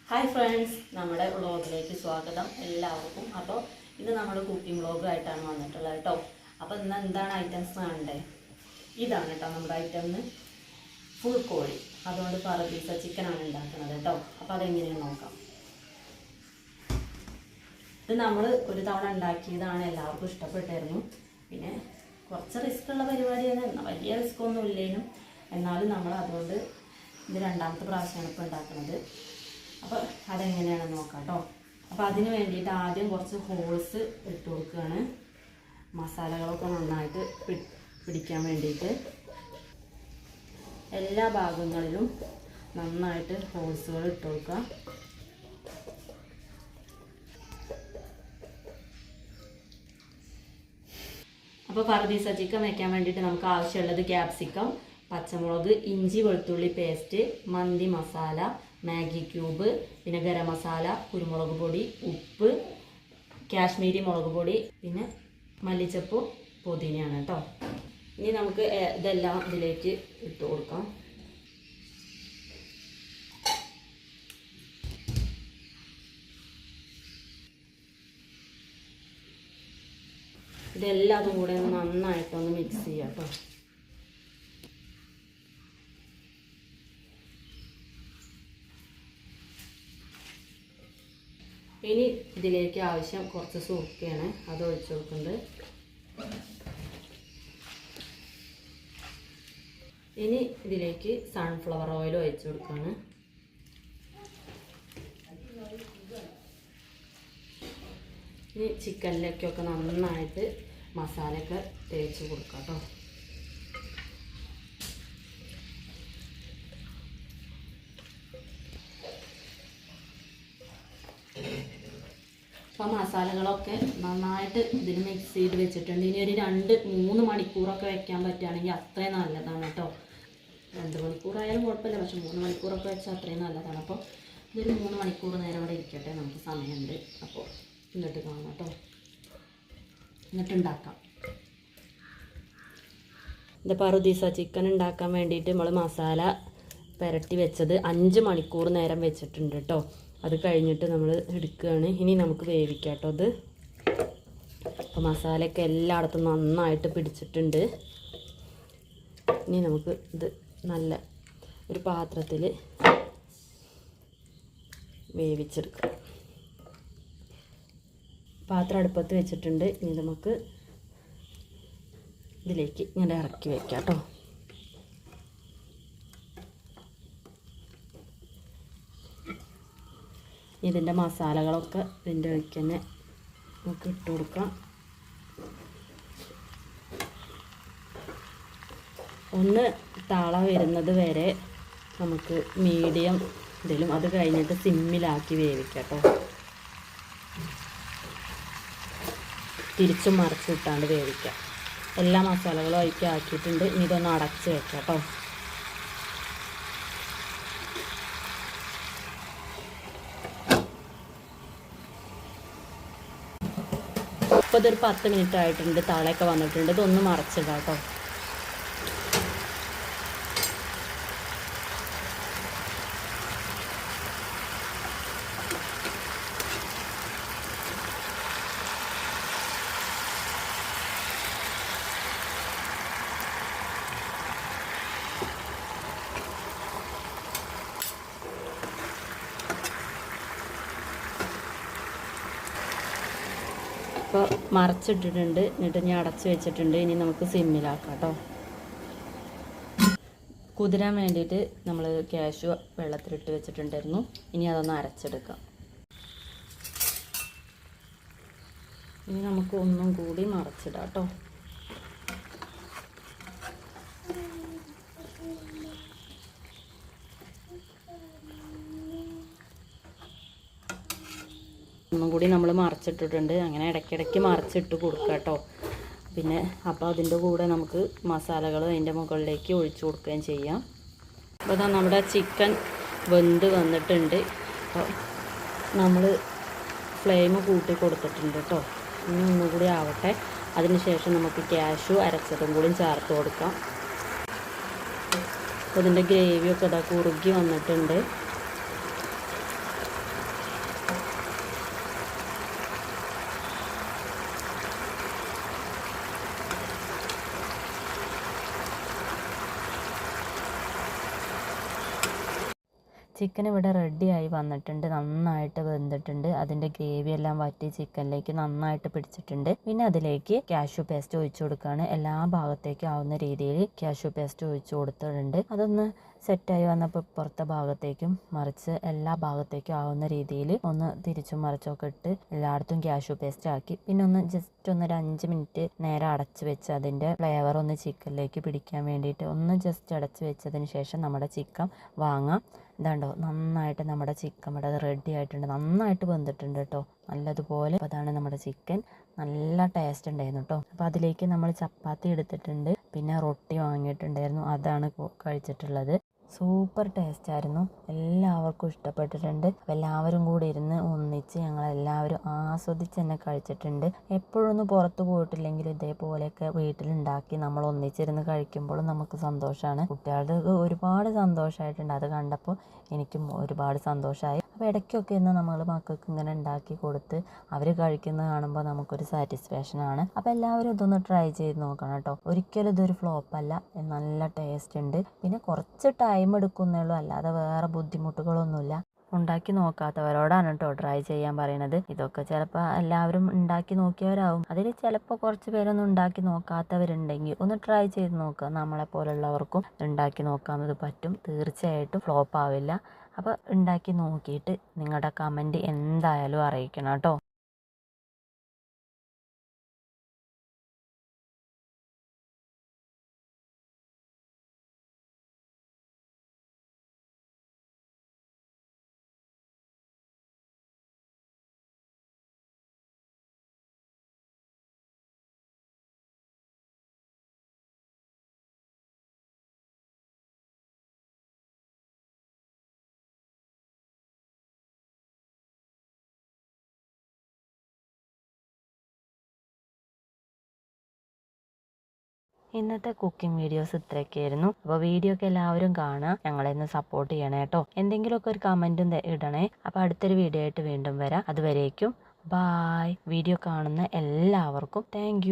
Hi friends, നമ്മുടെ വ്ളോഗിലേക്ക് സ്വാഗതം എല്ലാവർക്കും. അപ്പോൾ ഇത് നമ്മൾ കുക്കിംഗ് വ്ളോഗായിട്ടാണ് വന്നിട്ടുള്ളത് കേട്ടോ. അപ്പോൾ ഇന്ന് എന്താണ് ഐറ്റംസ് കാണണ്ടേ? ഇതാണ് കേട്ടോ നമ്മുടെ ഐറ്റംസ്, ഫുൾ കോഴി. അതുകൊണ്ട് പറബീസ ചിക്കനാണ് ഉണ്ടാക്കുന്നത് കേട്ടോ. അപ്പോൾ അതെങ്ങനെയാണ് നോക്കാം. ഇത് നമ്മൾ ഒരു തവണ ഉണ്ടാക്കിയതാണ്, എല്ലാവർക്കും ഇഷ്ടപ്പെട്ടായിരുന്നു. പിന്നെ കുറച്ച് റിസ്ക് ഉള്ള പരിപാടിയാണ്, വലിയ റിസ്ക് ഒന്നും ഇല്ലേനും. എന്നാലും നമ്മൾ അതുകൊണ്ട് ഇത് രണ്ടാമത്തെ പ്രാവശ്യമാണ് ഇപ്പോൾ ഉണ്ടാക്കുന്നത്. അപ്പോൾ അതെങ്ങനെയാണെന്ന് നോക്കാം കേട്ടോ. അപ്പോൾ അതിന് വേണ്ടിയിട്ട് ആദ്യം കുറച്ച് ഹോൾസ് ഇട്ട് കൊടുക്കുകയാണ്, മസാലകളൊക്കെ നന്നായിട്ട് പിടിക്കാൻ വേണ്ടിയിട്ട്. എല്ലാ ഭാഗങ്ങളിലും നന്നായിട്ട് ഹോൾസുകൾ ഇട്ട് കൊടുക്കുക. അപ്പോൾ പറബീസ ചിക്കൻ വയ്ക്കാൻ വേണ്ടിയിട്ട് നമുക്ക് ആവശ്യമുള്ളത് ക്യാപ്സിക്കം, പച്ചമുളക്, ഇഞ്ചി വെളുത്തുള്ളി പേസ്റ്റ്, മന്തി മസാല, മാഗി ക്യൂബ്, പിന്നെ ഗരം മസാല, കുരുമുളക് പൊടി, ഉപ്പ്, കാശ്മീരി മുളക് പൊടി, പിന്നെ മല്ലിച്ചപ്പും പുതിനയാണ് കേട്ടോ. ഇനി നമുക്ക് ഇതെല്ലാം ഇതിലേക്ക് ഇട്ട് കൊടുക്കാം. ഇതെല്ലാം കൂടെ നന്നായിട്ടൊന്ന് മിക്സ് ചെയ്യാം കേട്ടോ. ഇനി ഇതിലേക്ക് ആവശ്യം കുറച്ച് സുർക്കയാണ്, അത് ഒഴിച്ചു കൊടുക്കുന്നത്. ഇനി ഇതിലേക്ക് സൺഫ്ലവർ ഓയിൽ ഒഴിച്ചു കൊടുക്കുകയാണ്. ഇനി ചിക്കനിലേക്കൊക്കെ നന്നായിട്ട് മസാലയൊക്കെ തേച്ച് കൊടുക്കാം കേട്ടോ. അപ്പോൾ മസാലകളൊക്കെ നന്നായിട്ട് ഇതിൽ മിക്സ് ചെയ്ത് വെച്ചിട്ടുണ്ട്. ഇനി ഒരു 2-3 മണിക്കൂറൊക്കെ വെക്കാൻ പറ്റുകയാണെങ്കിൽ അത്രയും നല്ലതാണ് കേട്ടോ. 2 മണിക്കൂറായാലും കുഴപ്പമില്ല, പക്ഷെ 3 മണിക്കൂറൊക്കെ വെച്ചാൽ അത്രയും നല്ലതാണ്. അപ്പോൾ ഇതൊരു 3 മണിക്കൂർ നേരം ഇവിടെ ഇരിക്കട്ടെ, നമുക്ക് സമയമുണ്ട്. അപ്പോൾ എന്നിട്ട് കാണാം കേട്ടോ, എന്നിട്ട് ഉണ്ടാക്കാം. ഇത് പറബീസ ചിക്കൻ ഉണ്ടാക്കാൻ വേണ്ടിയിട്ട് നമ്മൾ മസാല പുരട്ടി വെച്ചത് 5 മണിക്കൂർ നേരം വെച്ചിട്ടുണ്ട് കേട്ടോ. അത് കഴിഞ്ഞിട്ട് നമ്മൾ എടുക്കുകയാണ്. ഇനി നമുക്ക് വേവിക്കാം കേട്ടോ ഇത്. അപ്പോൾ മസാലയൊക്കെ എല്ലായിടത്തും നന്നായിട്ട് പിടിച്ചിട്ടുണ്ട്. ഇനി നമുക്ക് ഇത് നല്ല ഒരു പാത്രത്തിൽ വേവിച്ചെടുക്കാം. പാത്രം അടുപ്പത്ത് വെച്ചിട്ടുണ്ട്. ഇനി നമുക്ക് ഇതിലേക്ക് ഇങ്ങനെ ഇറക്കി വയ്ക്കാം കേട്ടോ. ഇതിൻ്റെ മസാലകളൊക്കെ ഇതിൻ്റെ ഒഴിക്ക് തന്നെ നമുക്ക് ഇട്ട് കൊടുക്കാം. ഒന്ന് താള വരുന്നത് വരെ നമുക്ക് മീഡിയം ഇതിലും, അത് കഴിഞ്ഞിട്ട് സിമ്മിലാക്കി വേവിക്കാം കേട്ടോ. തിരിച്ചും മറിച്ചും ഇട്ടാണ്ട് വേവിക്കാം. എല്ലാ മസാലകളും അതിലേക്ക് ആക്കിയിട്ടുണ്ട്. ഇനി ഇതൊന്ന് അടച്ച് വെക്കാം കേട്ടോ. ഇപ്പോൾ ഇതൊരു 10 മിനിറ്റ് ആയിട്ടുണ്ട്, താളയൊക്കെ വന്നിട്ടുണ്ട്. ഇതൊന്ന് മറച്ചിടാം കേട്ടോ. ഇപ്പോൾ മറച്ചിട്ടിട്ടുണ്ട്, എന്നിട്ട് ഞാൻ അടച്ച് വെച്ചിട്ടുണ്ട്. ഇനി നമുക്ക് സിമ്മിലാക്കാം കേട്ടോ. കുതിരാൻ വേണ്ടിയിട്ട് നമ്മൾ കാഷ്യൂ വെള്ളത്തിലിട്ട് വെച്ചിട്ടുണ്ടായിരുന്നു. ഇനി അതൊന്ന് അരച്ചെടുക്കാം. ഇനി നമുക്ക് ഒന്നും കൂടി മറച്ചിടാം കേട്ടോ. ഒന്നും കൂടി നമ്മൾ മറിച്ചിട്ടിട്ടുണ്ട്. അങ്ങനെ ഇടയ്ക്കിടയ്ക്ക് മറിച്ചിട്ട് കൊടുക്കുക കേട്ടോ. പിന്നെ അപ്പോൾ അതിൻ്റെ കൂടെ നമുക്ക് മസാലകൾ അതിൻ്റെ മുകളിലേക്ക് ഒഴിച്ചു കൊടുക്കുകയും ചെയ്യാം. അപ്പോൾ ഇതാ നമ്മുടെ ചിക്കൻ വെന്ത് വന്നിട്ടുണ്ട്. അപ്പോൾ നമ്മൾ ഫ്ലെയിം കൂട്ടി കൊടുത്തിട്ടുണ്ട് കേട്ടോ. ഇനി ഒന്നുകൂടി ആവട്ടെ. അതിന് ശേഷം നമുക്ക് കാഷ്യൂ അരച്ചതും കൂടി ചേർത്ത് കൊടുക്കാം. അപ്പോൾ ഇതിൻ്റെ ഗ്രേവിയൊക്കെ ഇതാ കുറുകി വന്നിട്ടുണ്ട്. ചിക്കൻ ഇവിടെ റെഡിയായി വന്നിട്ടുണ്ട്, നന്നായിട്ട് വെന്തിട്ടുണ്ട്. അതിൻ്റെ ഗ്രേവി എല്ലാം വറ്റി ചിക്കനിലേക്ക് നന്നായിട്ട് പിടിച്ചിട്ടുണ്ട്. പിന്നെ അതിലേക്ക് കാഷ്യൂ പേസ്റ്റ് ഒഴിച്ചു കൊടുക്കുകയാണ്. എല്ലാ ഭാഗത്തേക്കും ആവുന്ന രീതിയിൽ കാഷ്യൂ പേസ്റ്റ് ഒഴിച്ചു കൊടുത്തിട്ടുണ്ട്. അതൊന്ന് സെറ്റായി വന്നപ്പോൾ പുറത്തെ ഭാഗത്തേക്കും മറിച്ച് എല്ലാ ഭാഗത്തേക്കും ആവുന്ന രീതിയിൽ ഒന്ന് തിരിച്ചും മറിച്ചൊക്കെ ഇട്ട് എല്ലായിടത്തും കാഷ്യൂ പേസ്റ്റ് ആക്കി. പിന്നെ ഒന്ന് ജസ്റ്റ് ഒരു 5 മിനിറ്റ് നേരെ അടച്ചു വെച്ച് അതിൻ്റെ ഫ്ലേവർ ഒന്ന് ചിക്കനിലേക്ക് പിടിക്കാൻ വേണ്ടിയിട്ട് ഒന്ന് ജസ്റ്റ് അടച്ചു വെച്ചതിന് ശേഷം നമ്മുടെ ചിക്കൻ വാങ്ങാം. ഇതാണ്ടോ നന്നായിട്ട് നമ്മുടെ ചിക്കൻ ഇവിടെ റെഡി ആയിട്ടുണ്ട്, നന്നായിട്ട് വെന്തിട്ടുണ്ട് കേട്ടോ നല്ലതുപോലെ. അപ്പോൾ അതാണ് നമ്മുടെ ചിക്കൻ, നല്ല ടേസ്റ്റ് ഉണ്ടായിരുന്നു കേട്ടോ. അപ്പോൾ അതിലേക്ക് നമ്മൾ ചപ്പാത്തി എടുത്തിട്ടുണ്ട്, പിന്നെ റൊട്ടി വാങ്ങിയിട്ടുണ്ടായിരുന്നു, അതാണ് കഴിച്ചിട്ടുള്ളത്. സൂപ്പർ ടേസ്റ്റ് ആയിരുന്നു, എല്ലാവർക്കും ഇഷ്ടപ്പെട്ടിട്ടുണ്ട്. അപ്പോൾ എല്ലാവരും കൂടി ഇരുന്ന് ഒന്നിച്ച് ഞങ്ങളെല്ലാവരും ആസ്വദിച്ച് തന്നെ കഴിച്ചിട്ടുണ്ട്. എപ്പോഴൊന്നും പുറത്ത് പോയിട്ടില്ലെങ്കിൽ ഇതേപോലെയൊക്കെ വീട്ടിലുണ്ടാക്കി നമ്മൾ ഒന്നിച്ചിരുന്ന് കഴിക്കുമ്പോഴും നമുക്ക് സന്തോഷമാണ്. കുട്ടികൾക്ക് ഒരുപാട് സന്തോഷമായിട്ടുണ്ട്, അത് കണ്ടപ്പോൾ എനിക്കും ഒരുപാട് സന്തോഷമായി. അപ്പോൾ ഇടയ്ക്കൊക്കെ ഇന്ന് നമ്മൾ മക്കൾക്ക് ഇങ്ങനെ ഉണ്ടാക്കി കൊടുത്ത് അവർ കഴിക്കുന്നത് കാണുമ്പോൾ നമുക്കൊരു സാറ്റിസ്ഫാക്ഷനാണ്. അപ്പോൾ എല്ലാവരും ഇതൊന്ന് ട്രൈ ചെയ്ത് നോക്കണം കേട്ടോ. ഒരിക്കലും ഇതൊരു ഫ്ലോപ്പല്ല, നല്ല ടേസ്റ്റ് ഉണ്ട്. പിന്നെ കുറച്ച് ടൈം എടുക്കുന്നേ ഉള്ളൂ, അല്ലാതെ വേറെ ബുദ്ധിമുട്ടുകളൊന്നുമില്ല. ഉണ്ടാക്കി നോക്കാത്തവരോടാണ് കേട്ടോ ട്രൈ ചെയ്യാൻ പറയുന്നത്. ഇതൊക്കെ ചിലപ്പോൾ എല്ലാവരും ഉണ്ടാക്കി നോക്കിയവരാവും, അതിൽ ചിലപ്പോൾ കുറച്ച് പേരൊന്നും ഉണ്ടാക്കി നോക്കാത്തവരുണ്ടെങ്കിൽ ഒന്ന് ട്രൈ ചെയ്ത് നോക്കുക. നമ്മളെപ്പോലുള്ളവർക്കും ഉണ്ടാക്കി നോക്കാവുന്നത് പറ്റും, തീർച്ചയായിട്ടും ഫ്ലോപ്പ് ആവില്ല. അപ്പോൾ ഉണ്ടാക്കി നോക്കിയിട്ട് നിങ്ങളുടെ കമൻറ്റ് എന്തായാലും അറിയിക്കണം കേട്ടോ. ഇന്നത്തെ കുക്കിംഗ് വീഡിയോസ് ഇത്രയൊക്കെയായിരുന്നു. അപ്പോൾ വീഡിയോ ഒക്കെ എല്ലാവരും കാണുക, ഞങ്ങളെ ഒന്ന് സപ്പോർട്ട് ചെയ്യണേ കേട്ടോ. എന്തെങ്കിലുമൊക്കെ ഒരു കമൻറ്റും ഇടണേ. അപ്പോൾ അടുത്തൊരു വീഡിയോ ആയിട്ട് വീണ്ടും വരാം. അതുവരേക്കും ബായ്. വീഡിയോ കാണുന്ന എല്ലാവർക്കും താങ്ക്